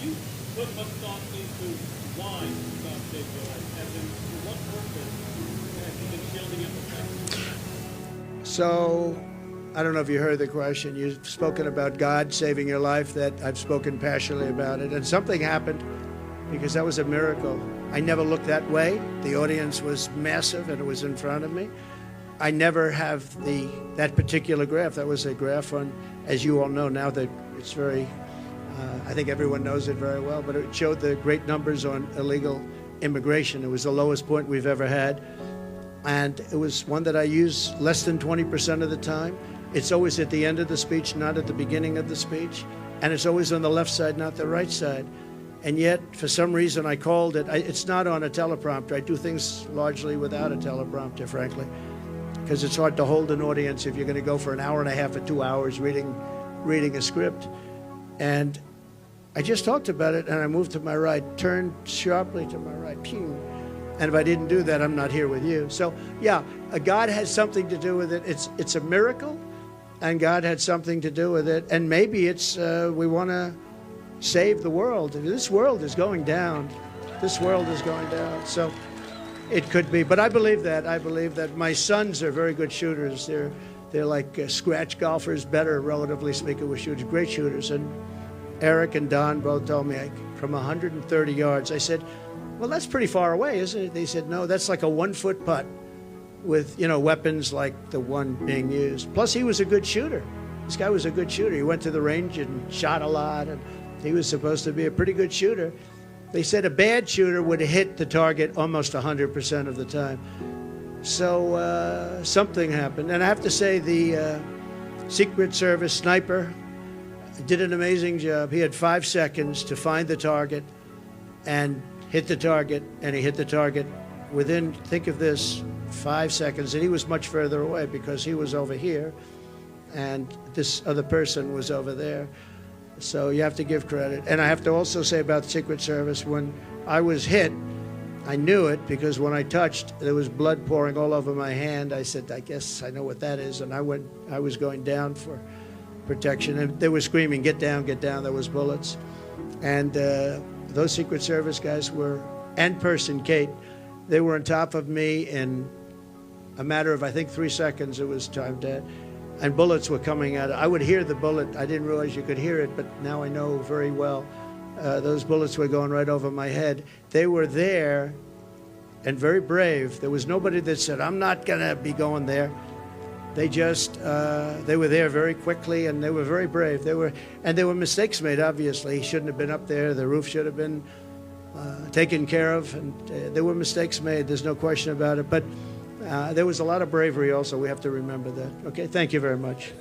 you put much thought into why God saved your life? As in, for what purpose have you been shielding him from that? So, I don't know if you heard the question. You've spoken about God saving your life, that I've spoken passionately about it. And something happened because that was a miracle. I never looked that way. The audience was massive and it was in front of me. I never have that particular graph. That was a graph on, as you all know now, that it's very, I think everyone knows it very well, but it showed the great numbers on illegal immigration. It was the lowest point we've ever had. And it was one that I use less than 20% of the time. It's always at the end of the speech, not at the beginning of the speech. And it's always on the left side, not the right side. And yet, for some reason, I called it. It's not on a teleprompter. I do things largely without a teleprompter, frankly, because it's hard to hold an audience if you're going to go for an hour and a half or 2 hours reading a script. And I just talked about it, and I moved to my right, turned sharply to my right, pew. And if I didn't do that, I'm not here with you. So, yeah, God has something to do with it. It's a miracle, and God had something to do with it. And maybe it's we want to save the world. This world is going down. This world is going down. So it could be. But I believe that. I believe that my sons are very good shooters. They're like scratch golfers, better, relatively speaking, with shooters, great shooters. And Eric and Don both told me from 130 yards. I said, well, that's pretty far away, isn't it? They said, no, that's like a 1-foot putt with, weapons like the one being used. Plus, he was a good shooter. This guy was a good shooter. He went to the range and shot a lot, and he was supposed to be a pretty good shooter. They said a bad shooter would hit the target almost 100% of the time. So something happened. And I have to say the Secret Service sniper did an amazing job. He had 5 seconds to find the target and hit the target, and he hit the target within, think of this, 5 seconds. And he was much further away because he was over here, and this other person was over there. So you have to give credit. And I have to also say about the Secret Service, when I was hit, I knew it because when I touched, there was blood pouring all over my hand. I said, I guess I know what that is. And I was going down for protection. And they were screaming, get down, get down. There was bullets. And those Secret Service guys were, and person, Kate, they were on top of me in a matter of, I think, 3 seconds. It was time dead. And bullets were coming out. I would hear the bullet. I didn't realize you could hear it, but now I know very well. Those bullets were going right over my head. They were there and very brave. There was nobody that said, I'm not going to be going there. They just, they were there very quickly, and they were very brave. There were mistakes made, obviously. He shouldn't have been up there. The roof should have been taken care of, and there were mistakes made. There's no question about it. But there was a lot of bravery also. We have to remember that. Okay, thank you very much.